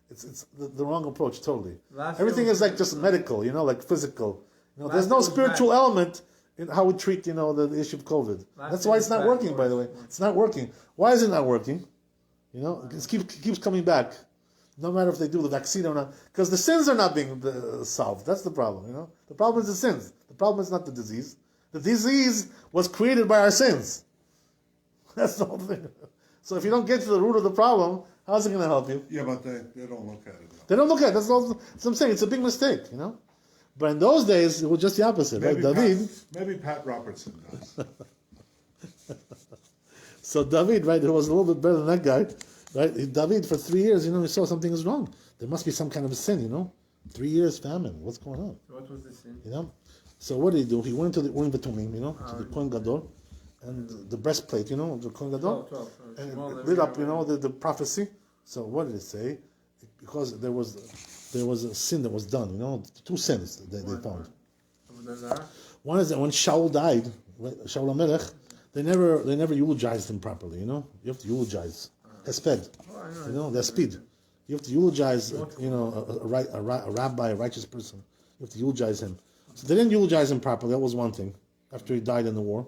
It's the wrong approach, totally. Everything is like just medical, like physical. There's no spiritual element in how we treat, the issue of COVID. That's why it's not working, by the way. It's not working. Why is it not working? It keeps coming back, no matter if they do the vaccine or not, because the sins are not being solved. That's the problem. The problem is the sins. The problem is not the disease. The disease was created by our sins. That's the whole thing. So if you don't get to the root of the problem, how's it going to help you? Yeah, but they don't look at it. They don't look at it. That's what I'm saying. It's a big mistake, But in those days, it was just the opposite, right? Maybe Pat Robertson does. So David, right, who was a little bit better than that guy, right? David, for 3 years, he saw something is wrong. There must be some kind of a sin, 3 years famine. What's going on? What was the sin? So what did he do? He went to the Urim V'Tumim, to the Kohen Gadol, and the breastplate, the Kohen Gadol, and it lit up, the prophecy. So what did it say? Because there was a sin that was done, 2 sins that they found. One is that when Shaul died, Shaul HaMelech, they never eulogized him properly, You have to eulogize. Hesped. The hesped. You have to eulogize, a rabbi, a righteous person. You have to eulogize him. So they didn't eulogize him properly. That was one thing. After he died in the war.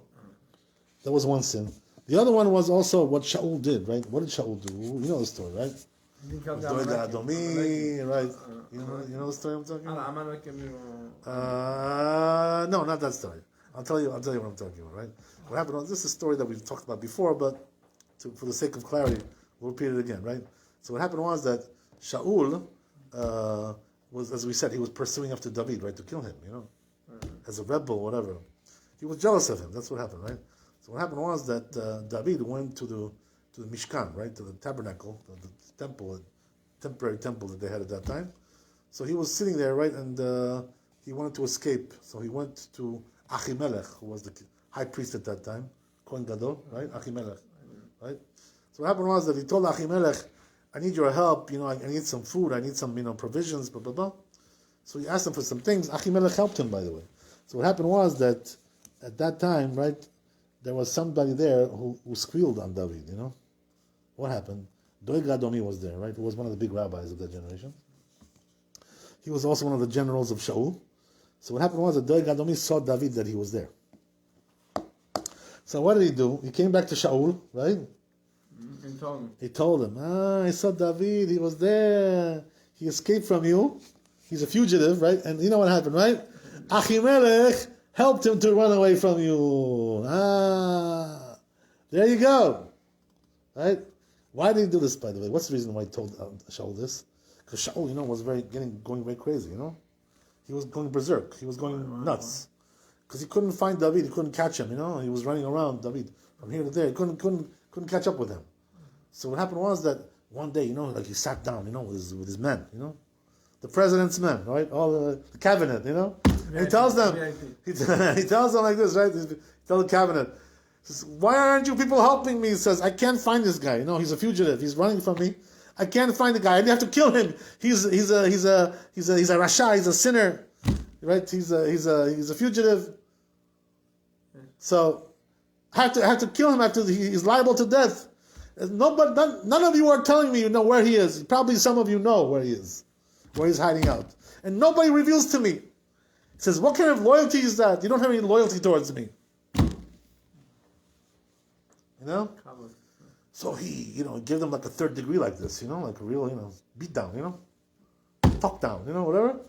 That was one sin. The other one was also what Shaul did, right? What did Shaul do? You know the story, right? Right? You know the story I'm talking about? No, not that story. I'll tell you what I'm talking about, right? What happened was, this is a story that we've talked about before, but for the sake of clarity, we'll repeat it again, right? So what happened was that Shaul was, as we said, he was pursuing after David, right, to kill him, as a rebel, whatever. He was jealous of him. That's what happened, right? So what happened was that David went to the Mishkan, right, to the tabernacle, the temple, temporary temple that they had at that time. So he was sitting there, right, and he wanted to escape. So he went to Achimelech, who was the high priest at that time, Kohen Gadol, right, Achimelech, right. So what happened was that he told Achimelech, "I need your help. I need some food. I need some, provisions, blah blah blah." So he asked him for some things. Achimelech helped him, by the way. So what happened was that at that time, right, there was somebody there who squealed on David, What happened? Doeg Adomi was there, right? Who was one of the big rabbis of that generation. He was also one of the generals of Shaul. So what happened was that Doeg Adomi saw David that he was there. So what did he do? He came back to Shaul, right? And told him. He told him, I saw David, he was there. He escaped from you. He's a fugitive, right? And you know what happened, right? Achimelech helped him to run away from you. There you go. Right? Why did he do this, by the way? What's the reason why he told Shaul this? Because Shaul, was going very crazy, He was going berserk. He was going nuts. Because he couldn't find David. He couldn't catch him, He was running around David from here to there. He couldn't catch up with him. So what happened was that one day, like he sat down, with his men, the president's men, right? All the cabinet, And he tells them, he tells them like this, right? He tells the cabinet, he says, why aren't you people helping me? He says, I can't find this guy. He's a fugitive. He's running from me. I can't find the guy. I have to kill him. He's a rasha. He's a sinner, right? He's a fugitive. So I have to kill him. He's liable to death. None of you are telling me where he is. Probably some of you know where he is, where he's hiding out, and nobody reveals to me. He says, "What kind of loyalty is that? You don't have any loyalty towards me." So he, gave them like a third degree like this, like a real, beat down, talk down, whatever.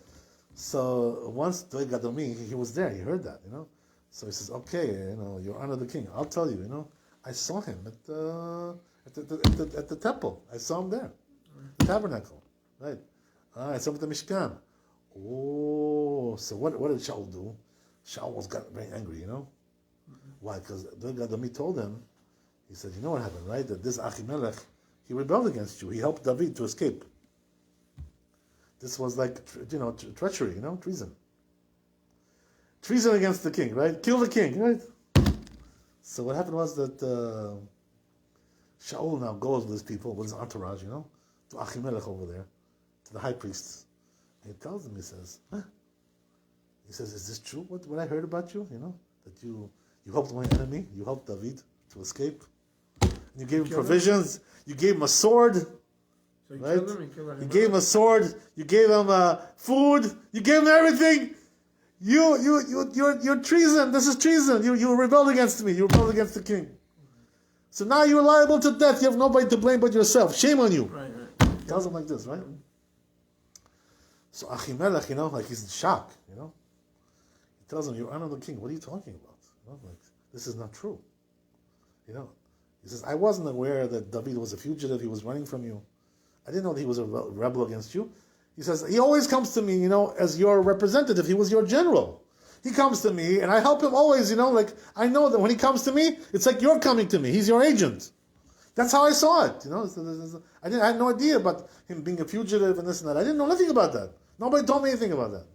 So once Doeg Adomi, he was there, he heard that, So he says, okay, you're under the king. I'll tell you, I saw him at the temple. I saw him there, the tabernacle, right? I saw him at the Mishkan. Oh, so what did Shaul do? Shaul got very angry, Why? Because Doeg Adomi told him. He said, you know what happened, right? That this Achimelech, he rebelled against you. He helped David to escape. This was like, treachery, treason. Treason against the king, right? Kill the king, right? So what happened was that Shaul now goes with his people, with his entourage, to Achimelech over there, to the high priests. And he tells him, he says, is this true, what I heard about you? That you helped my enemy, you helped David to escape. You gave him provisions. You gave him a sword. So you right? killed him. You gave him a sword. You gave him food. You gave him everything. You're treason. This is treason. You rebelled against me. You rebelled against the king. So now you're liable to death. You have nobody to blame but yourself. Shame on you. Right. He tells him like this, right? So Achimelech, like he's in shock. He tells him, "You're under the king. What are you talking about? Like this is not true." He says, I wasn't aware that David was a fugitive. He was running from you. I didn't know that he was a rebel against you. He says, he always comes to me, as your representative. He was your general. He comes to me, and I help him always, like, I know that when he comes to me, it's like you're coming to me. He's your agent. That's how I saw it, I had no idea about him being a fugitive and this and that. I didn't know nothing about that. Nobody told me anything about that.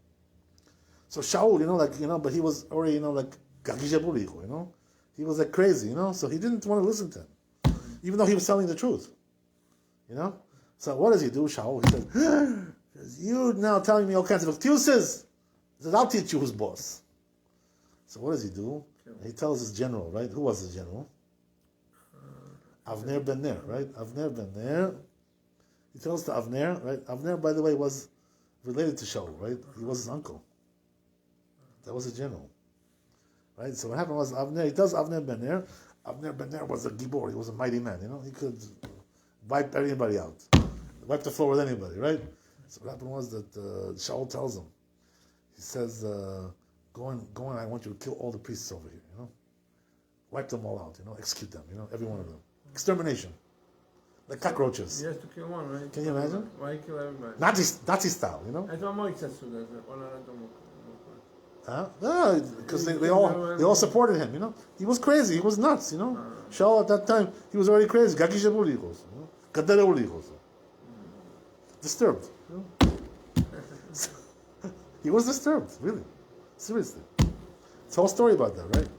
So Shaul, but he was already, like, Gagijaburicho, He was like crazy, so he didn't want to listen to him, even though he was telling the truth, So what does he do, Shaul? He says, you now telling me all kinds of excuses. He says, I'll teach you who's boss. So what does he do? He tells his general, right? Who was his general? Avner ben Ner, right? Avner ben Ner. He tells to Avner, right? Avner, by the way, was related to Shaul, right? He was his uncle. That was his general. Right? So what happened was he tells Avner ben Ner. Avner ben Ner was a gibor. He was a mighty man. He could wipe anybody out, wipe the floor with anybody. Right? So what happened was that Shaul tells him. He says, "Go on. I want you to kill all the priests over here. Wipe them all out. Execute them. Every one of them. Extermination, like cockroaches." He has to kill one, right? Can you imagine? Why kill everybody? Nazi style. I don't know exactly. Because they all supported him, He was crazy, he was nuts, Shaul at that time, he was already crazy. Disturbed. He was disturbed, really. Seriously. It's a whole story about that, right?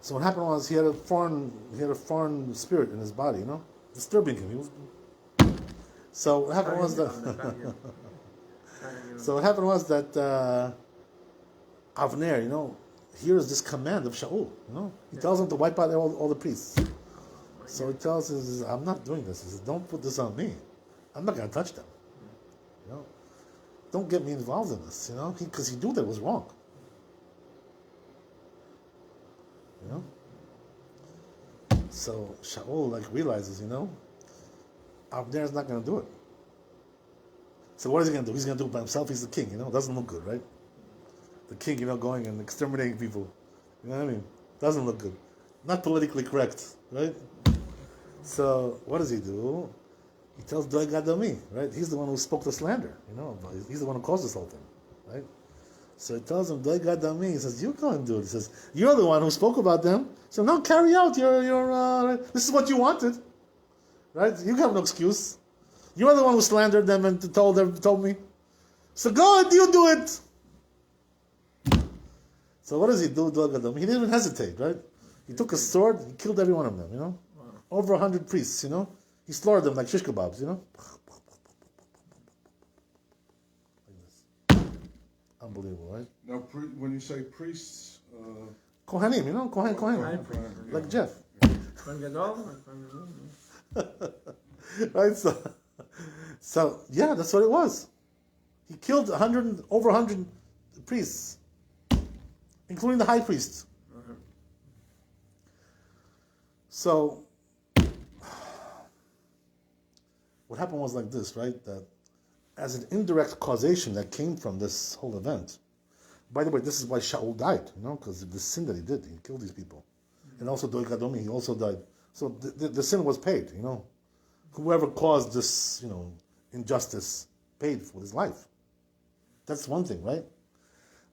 So what happened was he had a foreign spirit in his body, disturbing him. So what happened was that Avner, hears this command of Shaul. He tells him to wipe out all the priests. So he tells him, I'm not doing this. He says, don't put this on me. I'm not going to touch them. Don't get me involved in this, because he knew that it was wrong. So Shaul realizes, Avner's not going to do it. So what is he going to do? He's going to do it by himself. He's the king, It doesn't look good, right? The king, going and exterminating people. You know what I mean? Doesn't look good. Not politically correct, right? So what does he do? He tells Doigadomi, right? He's the one who spoke the slander, He's the one who caused this whole thing, right? So he tells him, Doigadomi, he says, you go and do it. He says, you're the one who spoke about them. So now carry out your this is what you wanted, right? You have no excuse. You're the one who slandered them and told me. So go and you do it. So what does he do, Doigadomi? He didn't even hesitate, right? He took a sword, he killed every one of them, Wow. Over 100 priests, He slaughtered them like shish kebabs, Like this. Unbelievable, right? Now, when you say priests, Kohanim, Kohen. yeah. Like Jeff. Kohen Gadol or Kohen Gadol? Right? So yeah, that's what it was. He killed over 100 priests, including the high priest. So what happened was like this, right? That as an indirect causation that came from this whole event. By the way, this is why Shaul died, because of the sin that he did. He killed these people. And also Doigadomi, he also died. So the sin was paid, Whoever caused this, injustice paid for his life. That's one thing, right?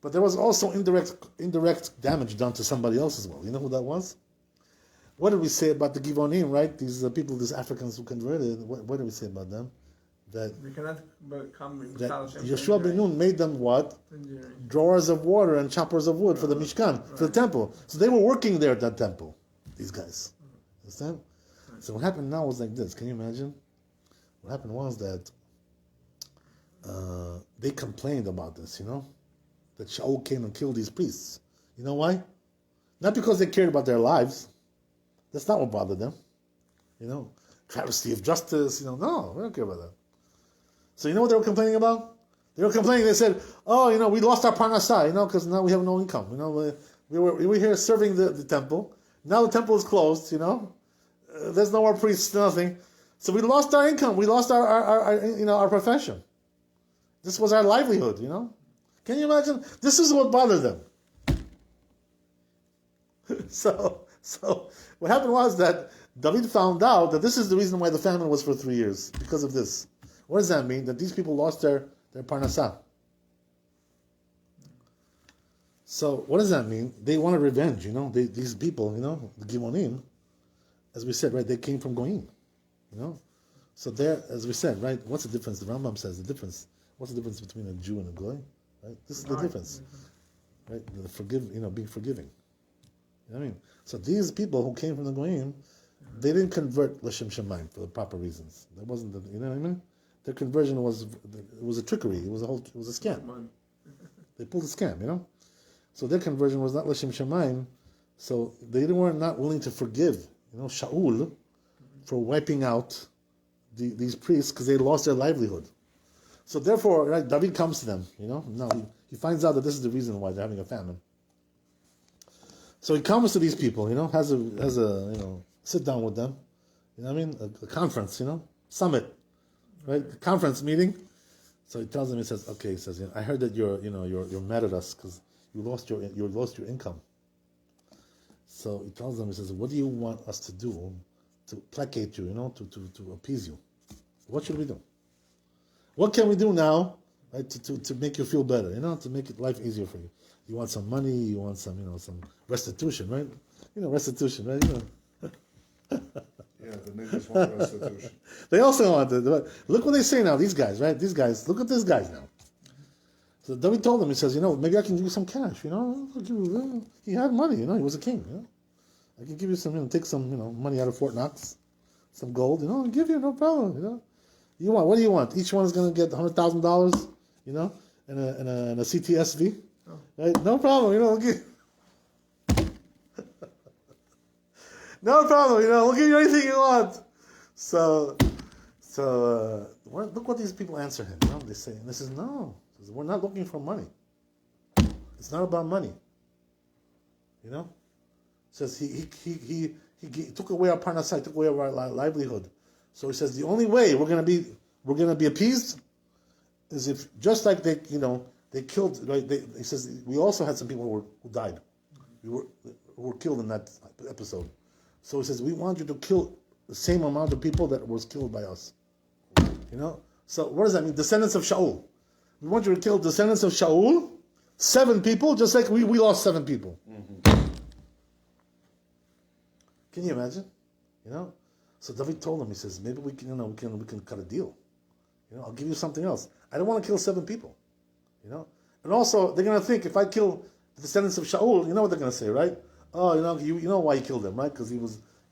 But there was also indirect damage done to somebody else as well. You know who that was? What did we say about the Givonim, right? These people, these Africans who converted, what did we say about them? That We cannot become Yeshua ben Nun made them what? Drawers of water and choppers of wood for the Mishkan, for the temple. So they were working there at that temple, these guys. Understand? So what happened now was like this. Can you imagine? What happened was that they complained about this, that Shaul came and killed these priests. You know why? Not because they cared about their lives. That's not what bothered them. Travesty of justice, no, we don't care about that. So you know what they were complaining about? They were complaining, they said, we lost our parnasah, because now we have no income. We were here serving the temple. Now the temple is closed, there's no more priests, nothing. So we lost our income, we lost our profession. This was our livelihood, Can you imagine? This is what bothered them. So what happened was that David found out that this is the reason why the famine was for 3 years, because of this. What does that mean? That these people lost their parnasah. So what does that mean? They wanted revenge, these people, the Gimonim, as we said, right, they came from Goyim, So there, as we said, right, what's the difference? The Rambam says the difference. What's the difference between a Jew and a Goy? Right? This is the difference. Right? Being forgiving. You know what I mean? So these people who came from the Goyim, they didn't convert L'Shem Shemaim for the proper reasons. That wasn't you know what I mean? Their conversion was a trickery. It was a scam. They pulled a scam, So their conversion was not L'Shem Shemaim. So they were not willing to forgive, Shaul for wiping out these priests because they lost their livelihood. So therefore, right, David comes to them, Now he finds out that this is the reason why they're having a famine. So he comes to these people, has a sit down with them, a conference, summit, right? A conference meeting. So he tells them, he says, I heard that you're mad at us because you lost your income. So he tells them, he says, what do you want us to do to placate you, to appease you? What should we do? What can we do now, right, to make you feel better, to make life easier for you? You want some money, you want some, some restitution, right? Restitution, right? Yeah, the neighbors want restitution. They also want it. But look what they say now, these guys, right? These guys, look at these guys now. So David told them, he says, maybe I can give you some cash, He had money, he was a king, I can give you some, take some, money out of Fort Knox, some gold, and give you, no problem, What do you want? Each one is going to get $100,000, and a CTSV. Right? No problem, we'll give no problem, we'll give you anything you want. So look what these people answer him. They say, and this is no. Says, we're not looking for money. It's not about money. Says he took away our parnasai, took away our livelihood. So he says the only way we're gonna be appeased is if, just like they killed. Right? He says we also had some people who died. Who were killed in that episode. So he says we want you to kill the same amount of people that was killed by us. So what does that mean? Descendants of Shaul. We want you to kill descendants of Shaul, 7 people, just like we lost 7 people. Mm-hmm. Can you imagine? So David told him, he says, maybe we can cut a deal. I'll give you something else. I don't want to kill 7 people. And also they're gonna think if I kill the descendants of Shaul, you know what they're gonna say, right? Oh, you know why he killed them, right? Because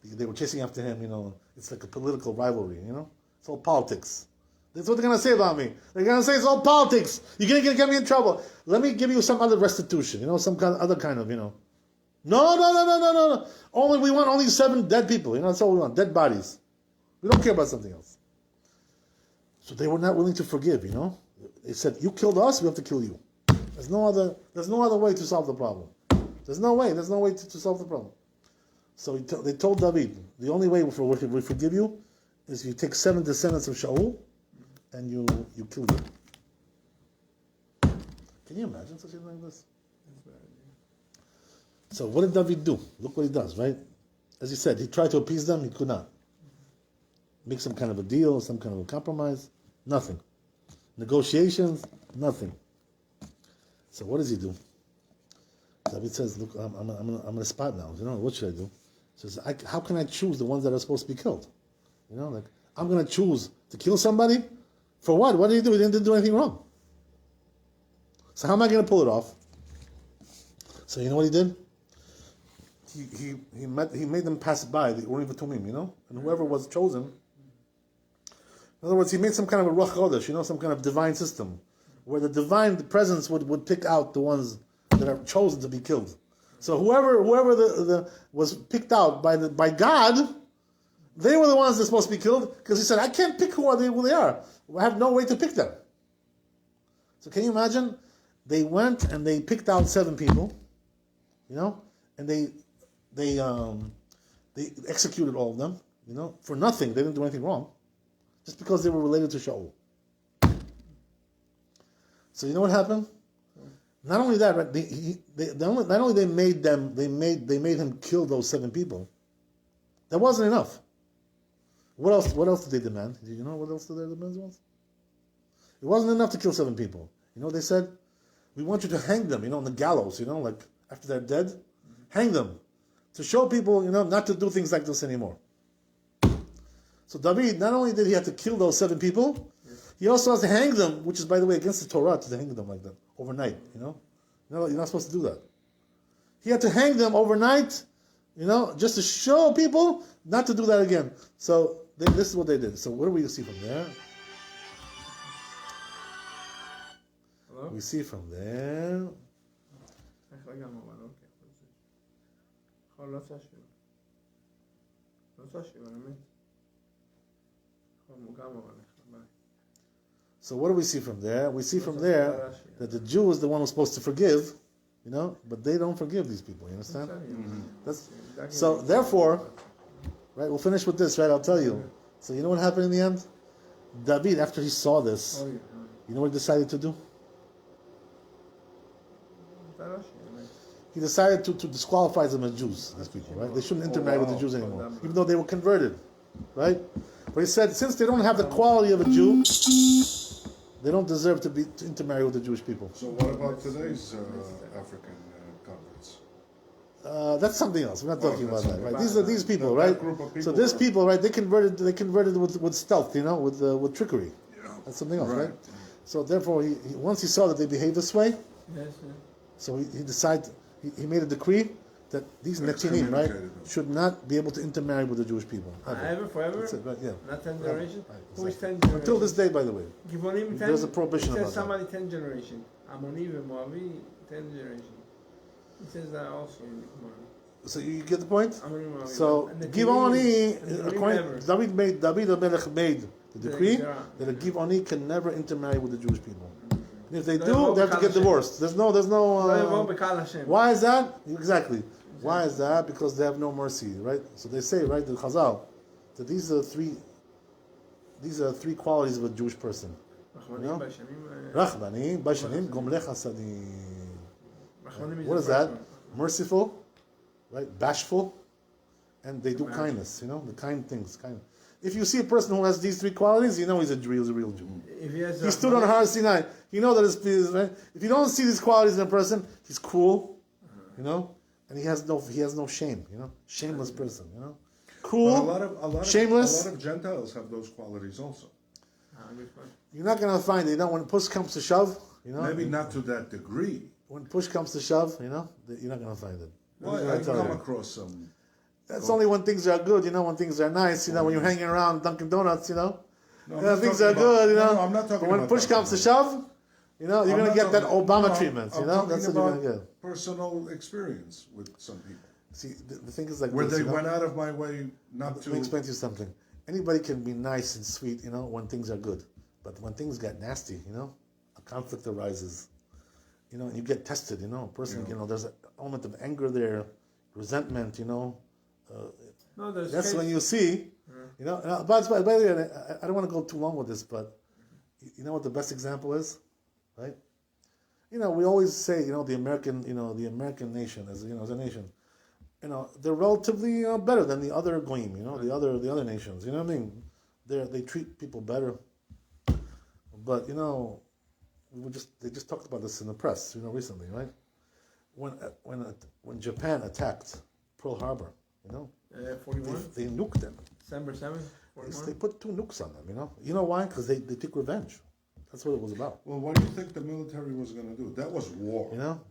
they were chasing after him. It's like a political rivalry. It's all politics. That's what they're gonna say about me. They're gonna say it's all politics. You're gonna get me in trouble. Let me give you some other restitution. Some other kind of. No. We want only 7 dead people. That's all we want. Dead bodies. We don't care about something else. So they were not willing to forgive. They said, you killed us, we have to kill you. There's no other way to solve the problem. There's no way to solve the problem. So they told David, the only way we forgive you is you take 7 descendants of Shaul and you kill them. Can you imagine such a thing like this? So what did David do? Look what he does, right? As he said, he tried to appease them, he could not. Make some kind of a deal, some kind of a compromise, nothing. Negotiations, nothing. So what does he do? David says, look, I'm in a spot now. What should I do? He says, how can I choose the ones that are supposed to be killed? I'm going to choose to kill somebody? For what? What did he do? He didn't do anything wrong. So how am I going to pull it off? So you know what he did? He made them pass by the Urim v'Tumim, and whoever was chosen. In other words, he made some kind of a Ruach Chodesh, some kind of divine system, where the divine presence would pick out the ones that are chosen to be killed. So whoever was picked out by God, they were the ones that are supposed to be killed, because he said, I can't pick who they are. I have no way to pick them. So can you imagine? They went and they picked out 7 people, and they executed all of them, for nothing. They didn't do anything wrong, just because they were related to Shaul. So you know what happened? Not only that, right? Not only they made him kill those 7 people. That wasn't enough. What else? What else did they demand? Do you know what else did they demand? It wasn't enough to kill 7 people. They said, we want you to hang them, on the gallows. Like after they're dead, hang them to show people, not to do things like this anymore. So David, not only did he have to kill those 7 people, he also has to hang them, which is, by the way, against the Torah to hang them like that overnight. You're not supposed to do that. He had to hang them overnight, just to show people not to do that again. So this is what they did. So what do we see from there? Hello? We see from there. So what do we see from there? We see from there that the Jew is the one who's supposed to forgive, but they don't forgive these people. You understand? So therefore, right? We'll finish with this, right? I'll tell you. So you know what happened in the end? David, after he saw this, you know what he decided to do? He decided to disqualify them as Jews, these people, right? They shouldn't intermarry with the Jews anymore, even though they were converted, right? But he said, since they don't have the quality of a Jew, they don't deserve to intermarry with the Jewish people. So what about today's African converts? That's something else. We're not talking about that, right? These people, that right? group of people So these people, right? They converted with stealth, with trickery. That's something else, right? So therefore, he once he saw that they behaved this way, so he decided. He made a decree that these Netinim, right, should not be able to intermarry with the Jewish people. Ever, forever? That's it, right? Yeah. Not 10 generations? Right, Who is exactly. 10 generations? Until this day, by the way. Givonim 10? There's a prohibition It about says that. somebody 10 generations. Ammoni, Moavi, 10th generation. He says that also in the Gemara. So you get the point? Amrim, So and the Givoni, and the according never. David HaMelech made the decree Gezerah. that a Givoni can never intermarry with the Jewish people. And if they No, do, they have to get Hashem. divorced. There's no. Lo yavo b'kal Hashem. Why is that? Exactly. Why is that? Because they have no mercy, right? So they say, right, the Chazal, that these are three qualities of a Jewish person. Rachmanim b'Hashem, Rachmani, Bashanim, Gomlech Hasadim. Rachmanim What is the that? first Merciful, right? Bashful, and they do kindness. You know, the kind things. Kind. If you see a person who has these three qualities, you know he's a real Jew. one. If he has He stood on Har Sinai. You know that it's right. If you don't see these qualities in a person, he's cool. You know, and he has no shame. You know, shameless person. You know, cool, But a lot shameless. of Gentiles have those qualities also. good point. You're not gonna find it. You know, when push comes to shove, you know, Maybe not to that degree. when push comes to shove, you know, you're not gonna find it. Well, That's what I I've tell come you. across some. That's only when things are good, you know, when things are nice, you know, when you're hanging around Dunkin' Donuts, you know. No, I'm Yeah, not things talking are about- good, you know. No, I'm not talking But when about push Dunkin' comes to Donuts. shove, you know, you're I'm gonna not get that talking- Obama no, treatment, you I'm know. talking That's what you're about gonna get. personal experience with some people, See, the thing is like where this, they you know? went out of my way not Let to. me explain to you something. Anybody can be nice and sweet, you know, when things are good. But when things get nasty, you know, a conflict arises, you know, and you get tested, you know. A person, Yeah. you know, there's an element of anger there, resentment, you know. No, there's That's case- when you see, you know. And, by the way, I don't want to go too long with this, but you know what the best example is, right? You know, we always say, you know, the American nation, as you know, as a nation, you know, they're relatively better than the other goyim, you know, the other nations. You know what I mean? They treat people better, but you know, they just talked about this in the press, you know, recently, right? When Japan attacked Pearl Harbor, you know, 41, they nuked them. December 7th, They 41. put 2 nukes on them, you know. You know why? Because they took revenge. That's what it was about. Well, what do you think the military was going to do? That was war. You know?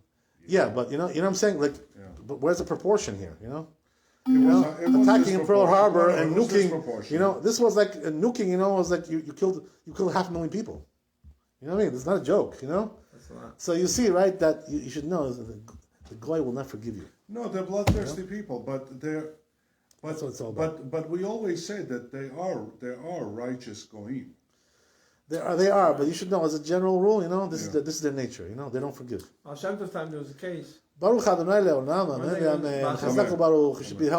Yeah, but you know what I'm saying? Like, Yeah. but where's the proportion here? You know? It was Attacking Pearl Harbor disproportionate. and No, it was nuking. disproportionate. You know, this was like nuking. You know, was like you killed 500,000 people. You know what I mean? It's not a joke. You know. That's a lot. So you see, right? That you should know that the goy will not forgive you. No, they're bloodthirsty people, but they're. But, That's what it's all about. But we always say that they are righteous goyim. They are, but you should know as a general rule. You know, this is their nature. You know, they don't forgive. Al Shem Tov time there was a case. Baruch Adonai Le'olam, amen, amen. Chazak Baruch. You should be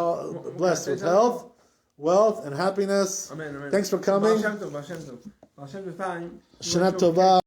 blessed with health, wealth, and happiness. Amen, amen. Thanks for Baal coming. Shem Tov, Baal Shem Tov. Baal Shem Tov time. Shana Tova.